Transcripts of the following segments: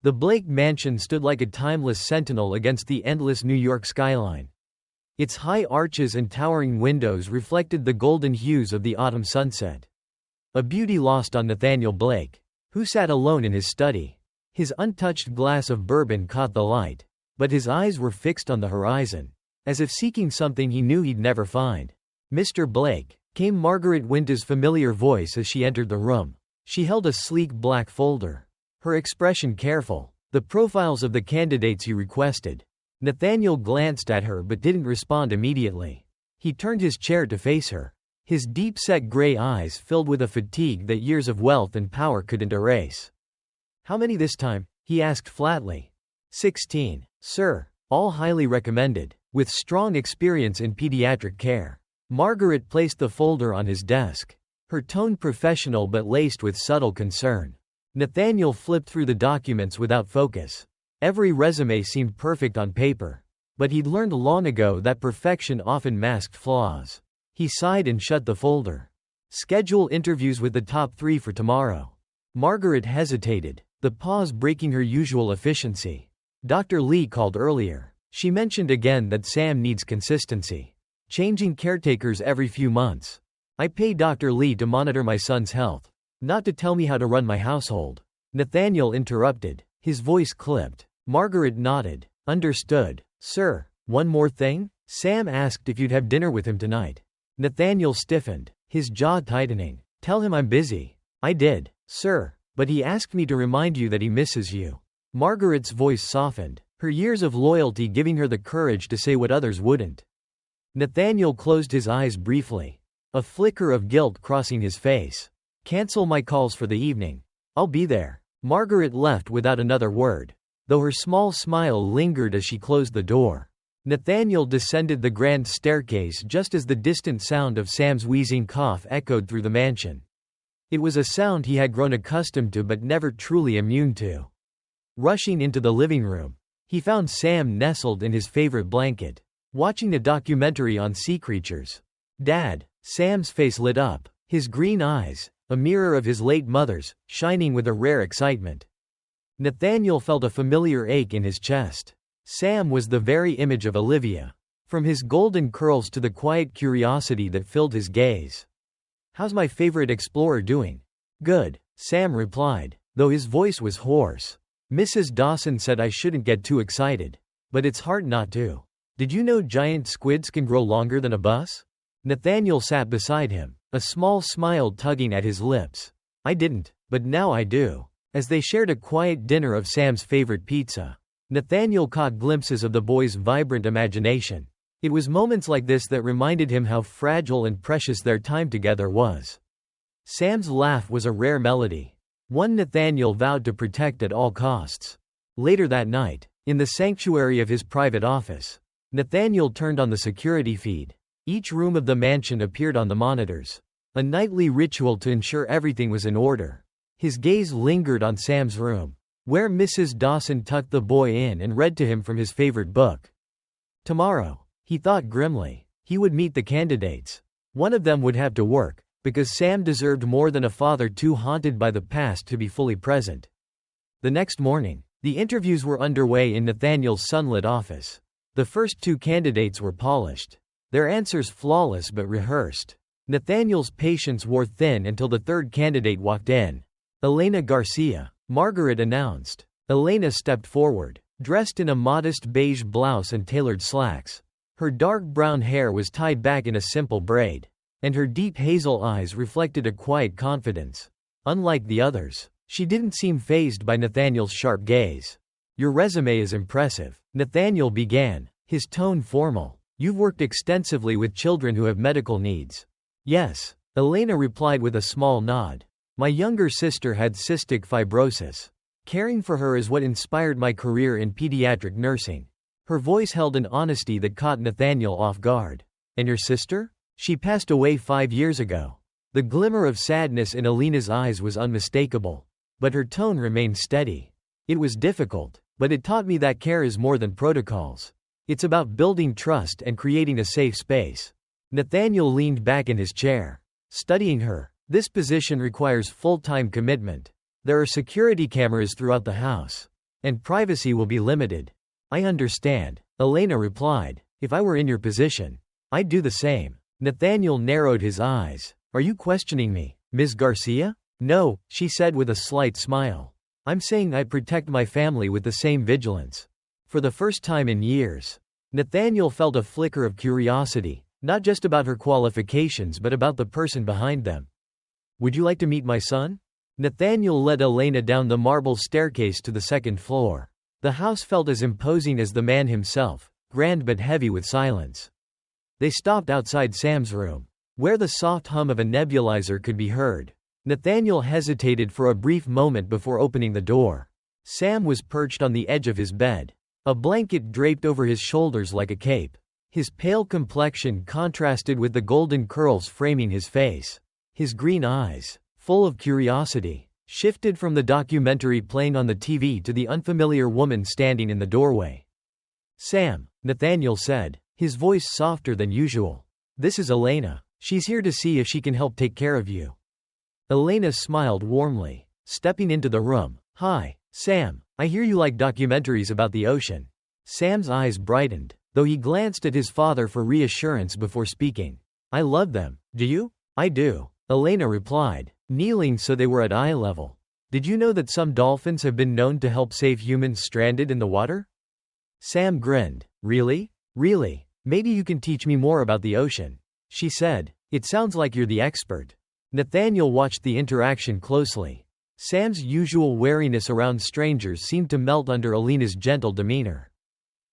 The Blake mansion stood like a timeless sentinel against the endless New York skyline. Its high arches and towering windows reflected the golden hues of the autumn sunset. A beauty lost on Nathaniel Blake, who sat alone in his study. His untouched glass of bourbon caught the light, but his eyes were fixed on the horizon, as if seeking something he knew he'd never find. "Mr. Blake," came Margaret Winter's familiar voice as she entered the room. She held a sleek black folder, her expression careful, the profiles of the candidates he requested. Nathaniel glanced at her but didn't respond immediately. He turned his chair to face her, his deep-set gray eyes filled with a fatigue that years of wealth and power couldn't erase. "How many this time?" he asked flatly. 16, sir, all highly recommended, with strong experience in pediatric care." Margaret placed the folder on his desk, her tone professional but laced with subtle concern. Nathaniel flipped through the documents without focus. Every resume seemed perfect on paper, but he'd learned long ago that perfection often masked flaws. He sighed and shut the folder. "Schedule interviews with the top 3 for tomorrow." Margaret hesitated, the pause breaking her usual efficiency. "Dr. Lee called earlier. She mentioned again that Sam needs consistency. Changing caretakers every few months. I pay Dr. Lee to monitor my son's health, not to tell me how to run my household." Nathaniel interrupted, his voice clipped. Margaret nodded. "Understood, sir. One more thing? Sam asked if you'd have dinner with him tonight." Nathaniel stiffened, his jaw tightening. "Tell him I'm busy." "I did, sir, but he asked me to remind you that he misses you." Margaret's voice softened, her years of loyalty giving her the courage to say what others wouldn't. Nathaniel closed his eyes briefly, a flicker of guilt crossing his face. "Cancel my calls for the evening. I'll be there." Margaret left without another word, though her small smile lingered as she closed the door. Nathaniel descended the grand staircase just as the distant sound of Sam's wheezing cough echoed through the mansion. It was a sound he had grown accustomed to but never truly immune to. Rushing into the living room, he found Sam nestled in his favorite blanket, watching a documentary on sea creatures. "Dad," Sam's face lit up, his green eyes, a mirror of his late mother's, shining with a rare excitement. Nathaniel felt a familiar ache in his chest. Sam was the very image of Olivia, from his golden curls to the quiet curiosity that filled his gaze. "How's my favorite explorer doing?" "Good," Sam replied, though his voice was hoarse. "Mrs. Dawson said I shouldn't get too excited, but it's hard not to. Did you know giant squids can grow longer than a bus?" Nathaniel sat beside him, a small smile tugging at his lips. "I didn't, but now I do." As they shared a quiet dinner of Sam's favorite pizza, Nathaniel caught glimpses of the boy's vibrant imagination. It was moments like this that reminded him how fragile and precious their time together was. Sam's laugh was a rare melody, one Nathaniel vowed to protect at all costs. Later that night, in the sanctuary of his private office, Nathaniel turned on the security feed. Each room of the mansion appeared on the monitors, a nightly ritual to ensure everything was in order. His gaze lingered on Sam's room, where Mrs. Dawson tucked the boy in and read to him from his favorite book. Tomorrow, he thought grimly, he would meet the candidates. One of them would have to work, because Sam deserved more than a father too haunted by the past to be fully present. The next morning, the interviews were underway in Nathaniel's sunlit office. The first 2 candidates were polished, their answers flawless but rehearsed. Nathaniel's patience wore thin until the 3rd candidate walked in. "Elena Garcia," Margaret announced. Elena stepped forward, dressed in a modest beige blouse and tailored slacks. Her dark brown hair was tied back in a simple braid, and her deep hazel eyes reflected a quiet confidence. Unlike the others, she didn't seem fazed by Nathaniel's sharp gaze. "Your resume is impressive," Nathaniel began, his tone formal. "You've worked extensively with children who have medical needs." "Yes," Elena replied with a small nod. "My younger sister had cystic fibrosis. Caring for her is what inspired my career in pediatric nursing." Her voice held an honesty that caught Nathaniel off guard. "And your sister?" "She passed away 5 years ago." The glimmer of sadness in Elena's eyes was unmistakable, but her tone remained steady. "It was difficult, but it taught me that care is more than protocols. It's about building trust and creating a safe space." Nathaniel leaned back in his chair, studying her. "This position requires full-time commitment. There are security cameras throughout the house. and privacy will be limited. I understand, Elena replied. If I were in your position, I'd do the same. Nathaniel narrowed his eyes. Are you questioning me, Ms. Garcia? No, she said with a slight smile. I'm saying I'd protect my family with the same vigilance. For the first time in years, Nathaniel felt a flicker of curiosity, not just about her qualifications but about the person behind them. Would you like to meet my son? Nathaniel led Elena down the marble staircase to the second floor. The house felt as imposing as the man himself, grand but heavy with silence. They stopped outside Sam's room, where the soft hum of a nebulizer could be heard. Nathaniel hesitated for a brief moment before opening the door. Sam was perched on the edge of his bed, a blanket draped over his shoulders like a cape. His pale complexion contrasted with the golden curls framing his face. His green eyes, full of curiosity, shifted from the documentary playing on the TV to the unfamiliar woman standing in the doorway. Sam, Nathaniel said, his voice softer than usual. This is Elena. She's here to see if she can help take care of you. Elena smiled warmly, stepping into the room. Hi, Sam, I hear you like documentaries about the ocean. Sam's eyes brightened, though he glanced at his father for reassurance before speaking. I love them. Do you? I do, Elena replied, kneeling so they were at eye level. Did you know that some dolphins have been known to help save humans stranded in the water? Sam grinned. Really? Really? Maybe you can teach me more about the ocean, she said. It sounds like you're the expert. Nathaniel watched the interaction closely. Sam's usual wariness around strangers seemed to melt under Elena's gentle demeanor.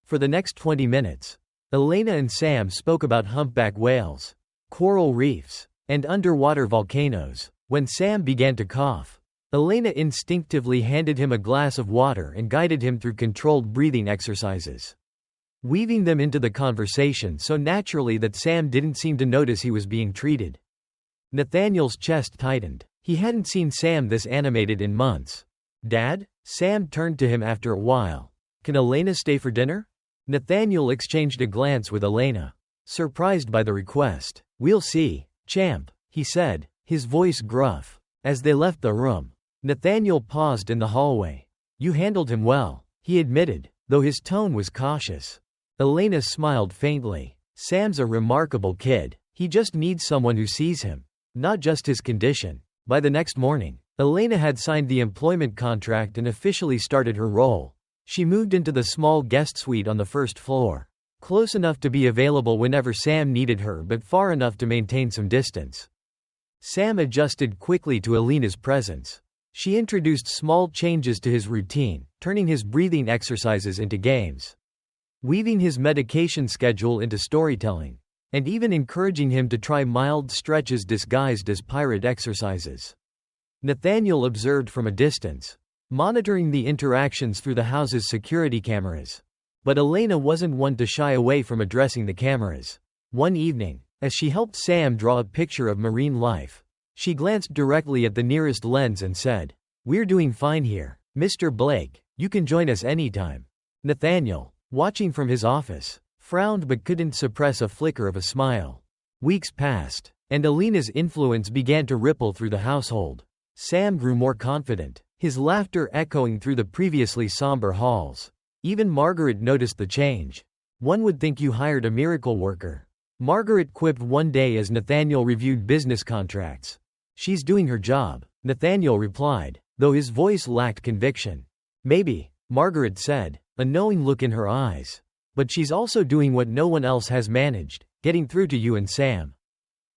For the next 20 minutes, Elena and Sam spoke about humpback whales, coral reefs, and underwater volcanoes. When Sam began to cough, Elena instinctively handed him a glass of water and guided him through controlled breathing exercises, weaving them into the conversation so naturally that Sam didn't seem to notice he was being treated. Nathaniel's chest tightened. He hadn't seen Sam this animated in months. Dad? Sam turned to him after a while. Can Elena stay for dinner? Nathaniel exchanged a glance with Elena, surprised by the request. We'll see, champ, he said, his voice gruff. As they left the room, Nathaniel paused in the hallway. You handled him well, he admitted, though his tone was cautious. Elena smiled faintly. Sam's a remarkable kid. He just needs someone who sees him, not just his condition. By the next morning, Elena had signed the employment contract and officially started her role. She moved into the small guest suite on the first floor, close enough to be available whenever Sam needed her but far enough to maintain some distance. Sam adjusted quickly to Elena's presence. She introduced small changes to his routine, turning his breathing exercises into games, weaving his medication schedule into storytelling, and even encouraging him to try mild stretches disguised as pirate exercises. Nathaniel observed from a distance, monitoring the interactions through the house's security cameras. But Elena wasn't one to shy away from addressing the cameras. One evening, as she helped Sam draw a picture of marine life, she glanced directly at the nearest lens and said, We're doing fine here, Mr. Blake, you can join us anytime. Nathaniel, watching from his office, frowned but couldn't suppress a flicker of a smile. Weeks passed, and Elena's influence began to ripple through the household. Sam grew more confident, his laughter echoing through the previously somber halls. Even Margaret noticed the change. One would think you hired a miracle worker, Margaret quipped one day as Nathaniel reviewed business contracts. She's doing her job, Nathaniel replied, though his voice lacked conviction. Maybe, Margaret said, a knowing look in her eyes. But she's also doing what no one else has managed, getting through to you and Sam.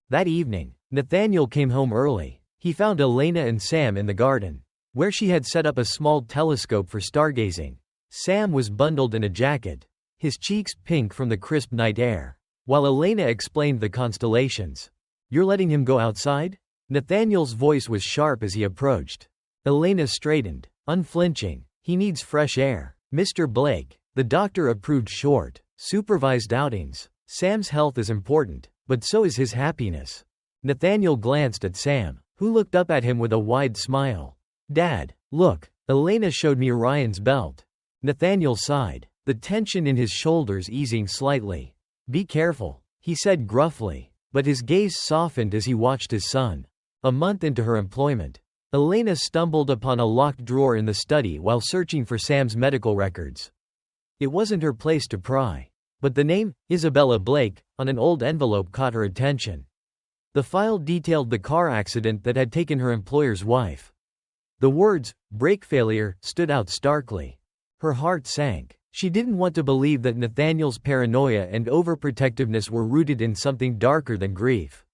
That evening, Nathaniel came home early. He found Elena and Sam in the garden, where she had set up a small telescope for stargazing. Sam was bundled in a jacket, his cheeks pink from the crisp night air, while Elena explained the constellations. You're letting him go outside? Nathaniel's voice was sharp as he approached. Elena straightened, unflinching. He needs fresh air, Mr. Blake. The doctor approved short, supervised outings. Sam's health is important, but so is his happiness. Nathaniel glanced at Sam, who looked up at him with a wide smile. Dad, look, Elena showed me Orion's belt. Nathaniel sighed, the tension in his shoulders easing slightly. Be careful, he said gruffly, but his gaze softened as he watched his son. A month into her employment, Elena stumbled upon a locked drawer in the study while searching for Sam's medical records. It wasn't her place to pry. But the name, Isabella Blake, on an old envelope caught her attention. The file detailed the car accident that had taken her employer's wife. The words, "brake failure," stood out starkly. Her heart sank. She didn't want to believe that Nathaniel's paranoia and overprotectiveness were rooted in something darker than grief.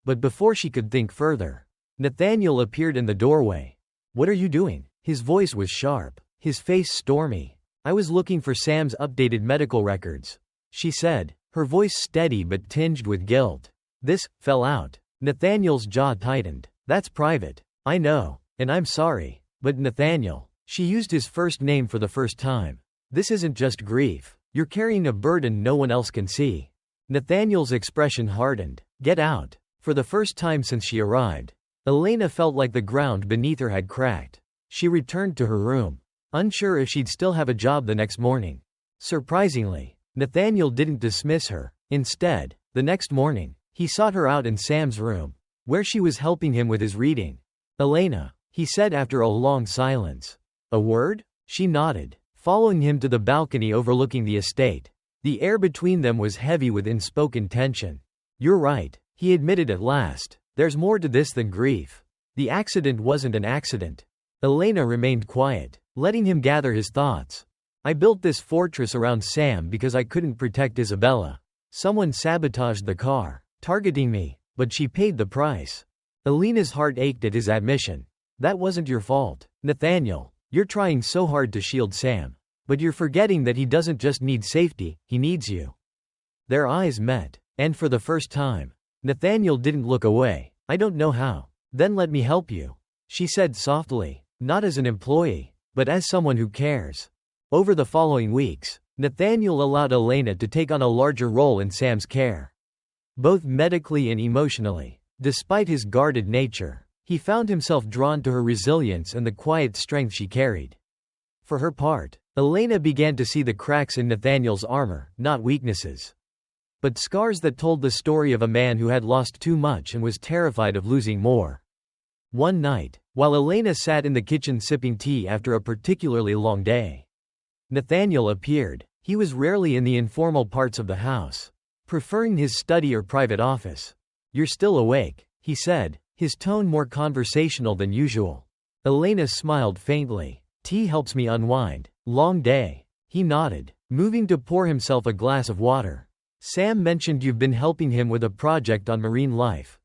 But before she could think further, Nathaniel appeared in the doorway. "What are you doing?" His voice was sharp, his face stormy. "I was looking for Sam's updated medical records," she said, her voice steady but tinged with guilt. "This fell out." Nathaniel's jaw tightened. "That's private." "I know, and I'm sorry. But Nathaniel," she used his first name for the first time, "this isn't just grief. You're carrying a burden no one else can see." Nathaniel's expression hardened. "Get out." For the first time since she arrived, Elena felt like the ground beneath her had cracked. She returned to her room, unsure if she'd still have a job the next morning. Surprisingly, Nathaniel didn't dismiss her. Instead, the next morning, he sought her out in Sam's room, where she was helping him with his reading. "Elena," he said after a long silence. "A word?" She nodded, following him to the balcony overlooking the estate. The air between them was heavy with unspoken tension. "You're right," he admitted at last. "There's more to this than grief. The accident wasn't an accident." Elena remained quiet, letting him gather his thoughts. "I built this fortress around Sam because I couldn't protect Isabella. Someone sabotaged the car, targeting me, but she paid the price." Elena's heart ached at his admission. "That wasn't your fault, Nathaniel. You're trying so hard to shield Sam. But you're forgetting that he doesn't just need safety, he needs you." Their eyes met, and for the first time, Nathaniel didn't look away. "I don't know how." "Then let me help you," she said softly, "not as an employee, but as someone who cares." Over the following weeks, Nathaniel allowed Elena to take on a larger role in Sam's care, both medically and emotionally. Despite his guarded nature, he found himself drawn to her resilience and the quiet strength she carried. For her part, Elena began to see the cracks in Nathaniel's armor, not weaknesses, but scars that told the story of a man who had lost too much and was terrified of losing more. One night, while Elena sat in the kitchen sipping tea after a particularly long day, Nathaniel appeared. He was rarely in the informal parts of the house, preferring his study or private office. "You're still awake," he said, his tone more conversational than usual. Elena smiled faintly. "Tea helps me unwind. Long day." He nodded, moving to pour himself a glass of water. "Sam mentioned you've been helping him with a project on marine life."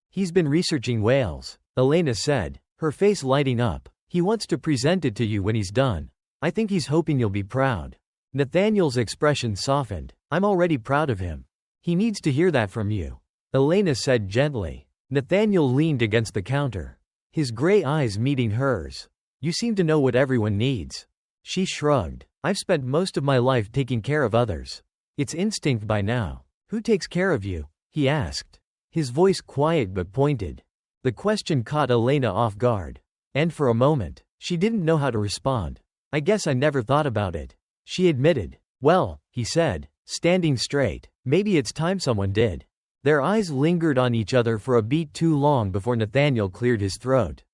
"He's been researching whales," Elena said, her face lighting up. "He wants to present it to you when he's done. I think he's hoping you'll be proud." Nathaniel's expression softened. "I'm already proud of him. He needs to hear that from you," Elena said gently. Nathaniel leaned against the counter, his gray eyes meeting hers. "You seem to know what everyone needs." She shrugged. "I've spent most of my life taking care of others. It's instinct by now." "Who takes care of you?" he asked, his voice quiet but pointed. The question caught Elena off guard, and for a moment, she didn't know how to respond. "I guess I never thought about it," she admitted. "Well," he said, standing straight, "maybe it's time someone did." Their eyes lingered on each other for a beat too long before Nathaniel cleared his throat.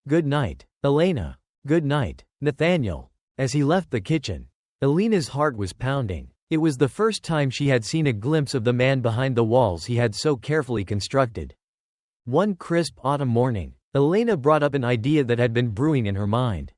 "Good night, Elena." "Good night, Nathaniel." As he left the kitchen, Elena's heart was pounding. It was the first time she had seen a glimpse of the man behind the walls he had so carefully constructed. One crisp autumn morning, Elena brought up an idea that had been brewing in her mind.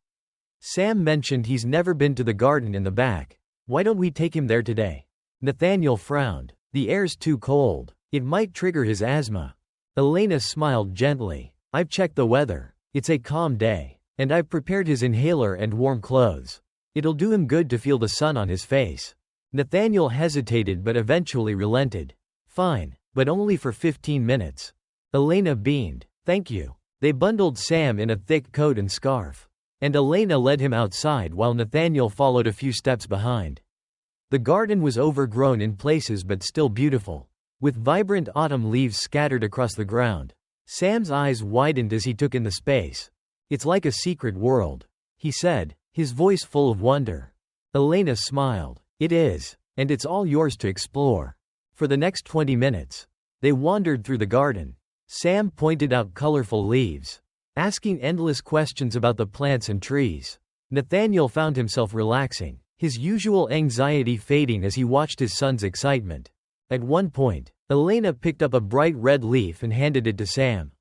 "Sam mentioned he's never been to the garden in the back. Why don't we take him there today?" Nathaniel frowned. "The air's too cold. It might trigger his asthma." Elena smiled gently. "I've checked the weather. It's a calm day. And I've prepared his inhaler and warm clothes. It'll do him good to feel the sun on his face." Nathaniel hesitated but eventually relented. "Fine, but only for 15 minutes. Elena beamed. "Thank you." They bundled Sam in a thick coat and scarf, and Elena led him outside while Nathaniel followed a few steps behind. The garden was overgrown in places but still beautiful, with vibrant autumn leaves scattered across the ground. Sam's eyes widened as he took in the space. "It's like a secret world," he said, his voice full of wonder. Elena smiled. "It is, and it's all yours to explore." For the next 20 minutes, they wandered through the garden. Sam pointed out colorful leaves, asking endless questions about the plants and trees. Nathaniel found himself relaxing, his usual anxiety fading as he watched his son's excitement. At one point, Elena picked up a bright red leaf and handed it to Sam.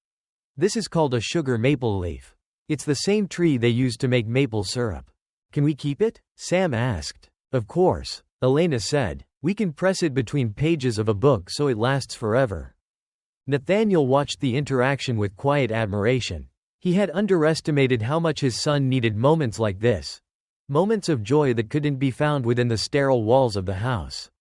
"This is called a sugar maple leaf. It's the same tree they use to make maple syrup. Can we keep it?" Sam asked. "Of course," Elena said. "We can press it between pages of a book so it lasts forever." Nathaniel watched the interaction with quiet admiration. He had underestimated how much his son needed moments like this. Moments of joy that couldn't be found within the sterile walls of the house.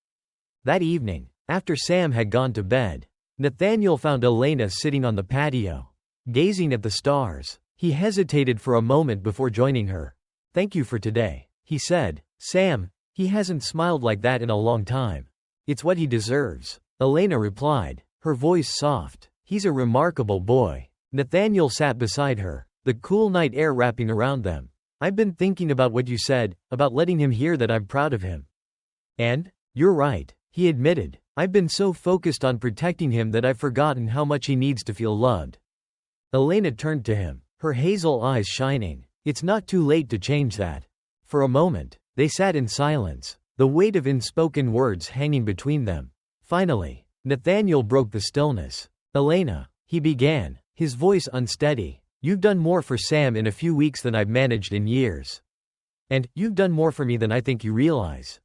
That evening, after Sam had gone to bed, Nathaniel found Elena sitting on the patio, gazing at the stars. He hesitated for a moment before joining her. "Thank you for today," he said. "Sam, he hasn't smiled like that in a long time." "It's what he deserves," Elena replied, her voice soft. "He's a remarkable boy." Nathaniel sat beside her, the cool night air wrapping around them. "I've been thinking about what you said, about letting him hear that I'm proud of him." "And? You're right," he admitted. "I've been so focused on protecting him that I've forgotten how much he needs to feel loved." Elena turned to him, her hazel eyes shining. "It's not too late to change that." For a moment, they sat in silence, the weight of unspoken words hanging between them. Finally, Nathaniel broke the stillness. "Elena," he began, his voice unsteady, "you've done more for Sam in a few weeks than I've managed in years. And you've done more for me than I think you realize."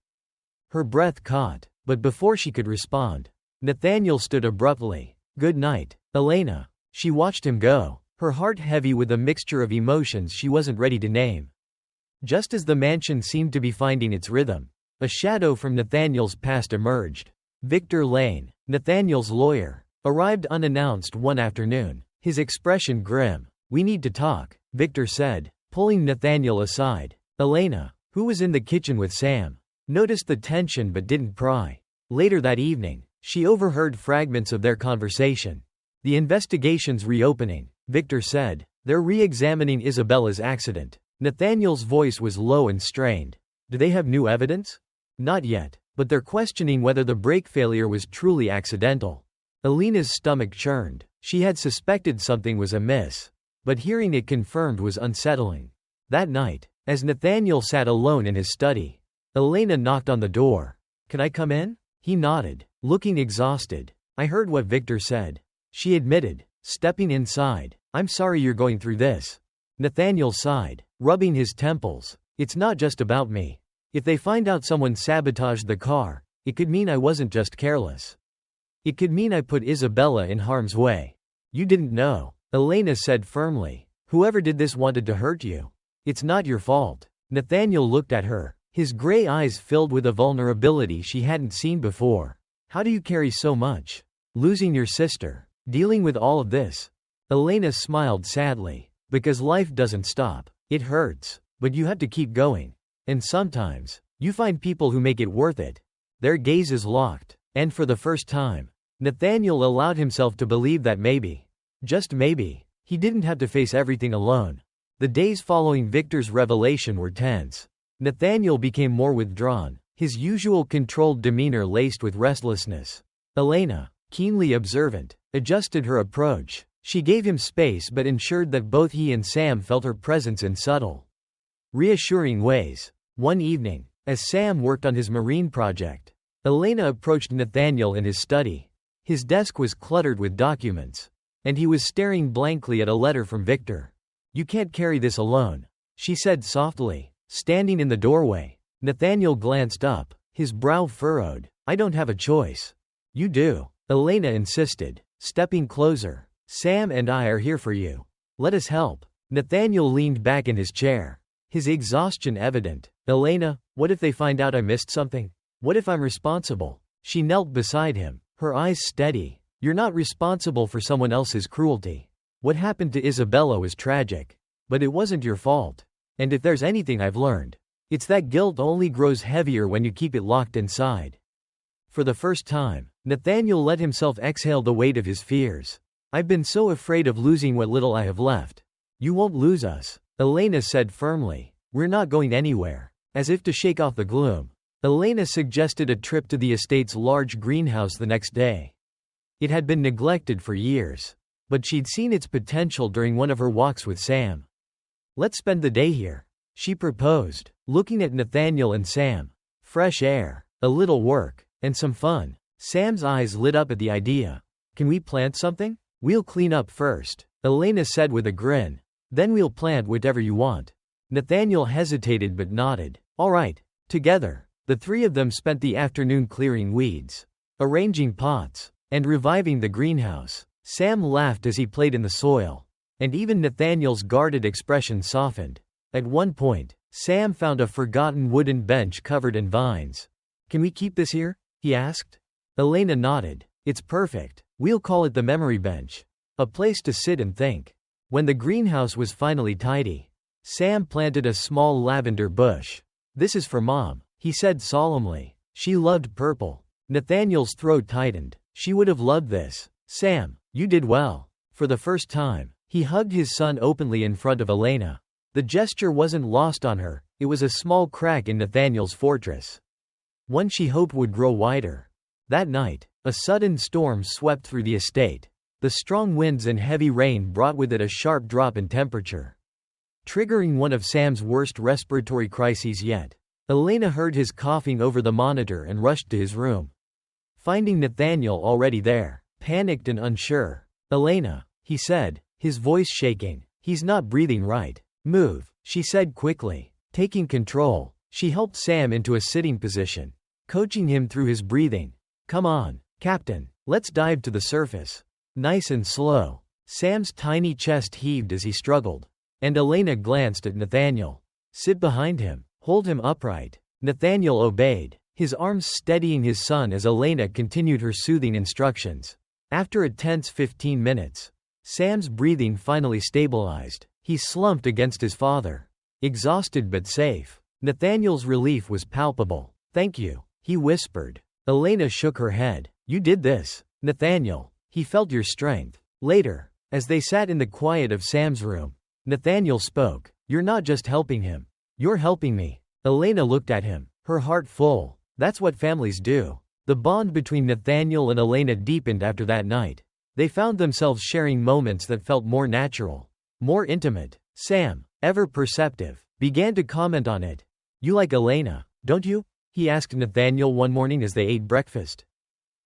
Her breath caught, but before she could respond, Nathaniel stood abruptly. "Good night, Elena." She watched him go, her heart heavy with a mixture of emotions she wasn't ready to name. Just as the mansion seemed to be finding its rhythm, a shadow from Nathaniel's past emerged. Victor Lane, Nathaniel's lawyer, arrived unannounced one afternoon, his expression grim. "We need to talk," Victor said, pulling Nathaniel aside. Elena, who was in the kitchen with Sam, noticed the tension but didn't pry. Later that evening, she overheard fragments of their conversation. "The investigation's reopening," Victor said. "They're re-examining Isabella's accident." Nathaniel's voice was low and strained. "Do they have new evidence?" "Not yet, but they're questioning whether the brake failure was truly accidental." Elena's stomach churned. She had suspected something was amiss, but hearing it confirmed was unsettling. That night, as Nathaniel sat alone in his study, Elena knocked on the door. "Can I come in?" He nodded, looking exhausted. "I heard what Victor said," she admitted, stepping inside. "I'm sorry you're going through this." Nathaniel sighed, rubbing his temples. "It's not just about me. If they find out someone sabotaged the car, it could mean I wasn't just careless. It could mean I put Isabella in harm's way." "You didn't know," Elena said firmly. "Whoever did this wanted to hurt you. It's not your fault." Nathaniel looked at her, his gray eyes filled with a vulnerability she hadn't seen before. "How do you carry so much? Losing your sister, dealing with all of this?" Elena smiled sadly. "Because life doesn't stop. It hurts, but you have to keep going. And sometimes, you find people who make it worth it." Their gazes locked, and for the first time, Nathaniel allowed himself to believe that maybe, just maybe, he didn't have to face everything alone. The days following Victor's revelation were tense. Nathaniel became more withdrawn, his usual controlled demeanor laced with restlessness. Elena, keenly observant, adjusted her approach. She gave him space but ensured that both he and Sam felt her presence in subtle, reassuring ways. One evening, as Sam worked on his marine project, Elena approached Nathaniel in his study. His desk was cluttered with documents, and he was staring blankly at a letter from Victor. "You can't carry this alone," she said softly, standing in the doorway. Nathaniel glanced up, his brow furrowed. "I don't have a choice." "You do," Elena insisted, stepping closer. "Sam and I are here for you. Let us help." Nathaniel leaned back in his chair, his exhaustion evident. "Elena, what if they find out I missed something? What if I'm responsible?" She knelt beside him, her eyes steady. "You're not responsible for someone else's cruelty. What happened to Isabella was tragic, but it wasn't your fault. And if there's anything I've learned, it's that guilt only grows heavier when you keep it locked inside." For the first time, Nathaniel let himself exhale the weight of his fears. "I've been so afraid of losing what little I have left." "You won't lose us," Elena said firmly. "We're not going anywhere." As if to shake off the gloom, Elena suggested a trip to the estate's large greenhouse the next day. It had been neglected for years. but she'd seen its potential during one of her walks with Sam. "Let's spend the day here," she proposed, looking at Nathaniel and Sam. "Fresh air, a little work, and some fun." Sam's eyes lit up at the idea. "Can we plant something?" "We'll clean up first," Elena said with a grin. "Then we'll plant whatever you want." Nathaniel hesitated but nodded. "All right." Together, the three of them spent the afternoon clearing weeds, arranging pots, and reviving the greenhouse. Sam laughed as he played in the soil, and even Nathaniel's guarded expression softened. At one point, Sam found a forgotten wooden bench covered in vines. "Can we keep this here?" he asked. Elena nodded. "It's perfect. We'll call it the memory bench. A place to sit and think." When the greenhouse was finally tidy, Sam planted a small lavender bush. "This is for Mom," he said solemnly. "She loved purple." Nathaniel's throat tightened. "She would have loved this." "Sam, you did well." For the first time, he hugged his son openly in front of Elena. The gesture wasn't lost on her, it was a small crack in Nathaniel's fortress, one she hoped would grow wider. That night, a sudden storm swept through the estate. The strong winds and heavy rain brought with it a sharp drop in temperature, triggering one of Sam's worst respiratory crises yet. Elena heard his coughing over the monitor and rushed to his room, finding Nathaniel already there, panicked and unsure. "Elena," he said, his voice shaking. "He's not breathing right." "Move," she said quickly. Taking control, she helped Sam into a sitting position, coaching him through his breathing. "Come on, Captain, let's dive to the surface." Nice and slow. Sam's tiny chest heaved as he struggled, and Elena glanced at Nathaniel. "Sit behind him. Hold him upright." Nathaniel obeyed, his arms steadying his son as Elena continued her soothing instructions. After a tense 15 minutes, Sam's breathing finally stabilized. He slumped against his father, exhausted but safe. Nathaniel's relief was palpable. "Thank you," he whispered. Elena shook her head. "You did this, Nathaniel. He felt your strength." Later, as they sat in the quiet of Sam's room, Nathaniel spoke. "You're not just helping him. You're helping me." Elena looked at him, her heart full. That's what families do. The bond between Nathaniel and Elena deepened after that night. They found themselves sharing moments that felt more natural, more intimate. Sam, ever perceptive, began to comment on it. "You like Elena, don't you?" he asked Nathaniel one morning as they ate breakfast.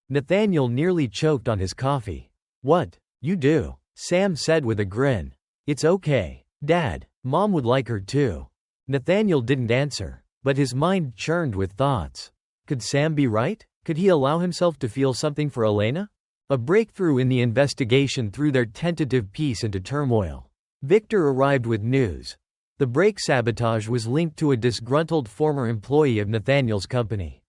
Nathaniel nearly choked on his coffee. "What? You do?" Sam said with a grin. "It's okay, Dad. Mom would like her too." Nathaniel didn't answer, but his mind churned with thoughts. Could Sam be right? Could he allow himself to feel something for Elena? A breakthrough in the investigation threw their tentative peace into turmoil. Victor arrived with news. The brake sabotage was linked to a disgruntled former employee of Nathaniel's company.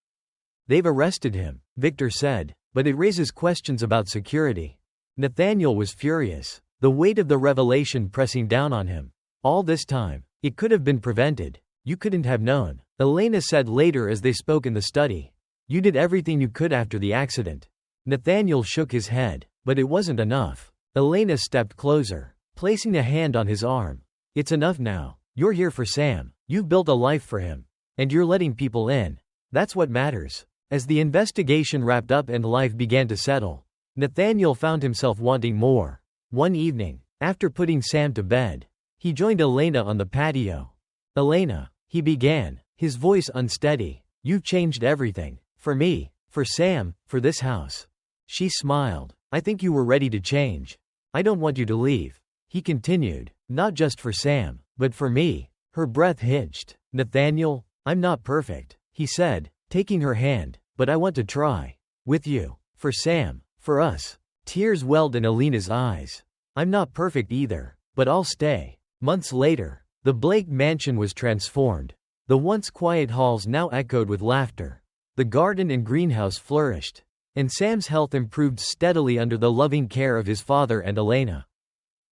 "They've arrested him," Victor said, "but it raises questions about security." Nathaniel was furious, the weight of the revelation pressing down on him. "All this time, it could have been prevented. You couldn't have known," Elena said later as they spoke in the study. "You did everything you could after the accident." Nathaniel shook his head, but it wasn't enough. Elena stepped closer, placing a hand on his arm. "It's enough now. You're here for Sam. You've built a life for him. And you're letting people in. That's what matters." As the investigation wrapped up and life began to settle, Nathaniel found himself wanting more. One evening, after putting Sam to bed, he joined Elena on the patio. "Elena," he began, his voice unsteady, "you've changed everything. For me, for Sam, for this house." She smiled. "I think you were ready to change. I don't want you to leave," he continued, "not just for Sam, but for me." Her breath hitched. "Nathaniel, I'm not perfect," he said, taking her hand, "but I want to try. With you. For Sam. For us." Tears welled in Elena's eyes. "I'm not perfect either, but I'll stay." Months later, the Blake mansion was transformed. The once quiet halls now echoed with laughter. The garden and greenhouse flourished, and Sam's health improved steadily under the loving care of his father and Elena.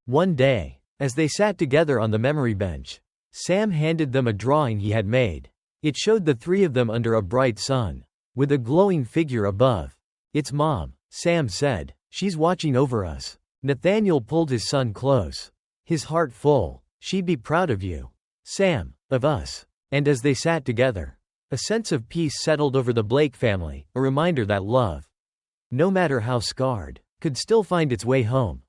One day, as they sat together on the memory bench, Sam handed them a drawing he had made. It showed the three of them under a bright sun, with a glowing figure above. "It's Mom," Sam said. "She's watching over us." Nathaniel pulled his son close, his heart full. "She'd be proud of you, Sam, of us." And as they sat together, a sense of peace settled over the Blake family, a reminder that love, no matter how scarred, could still find its way home.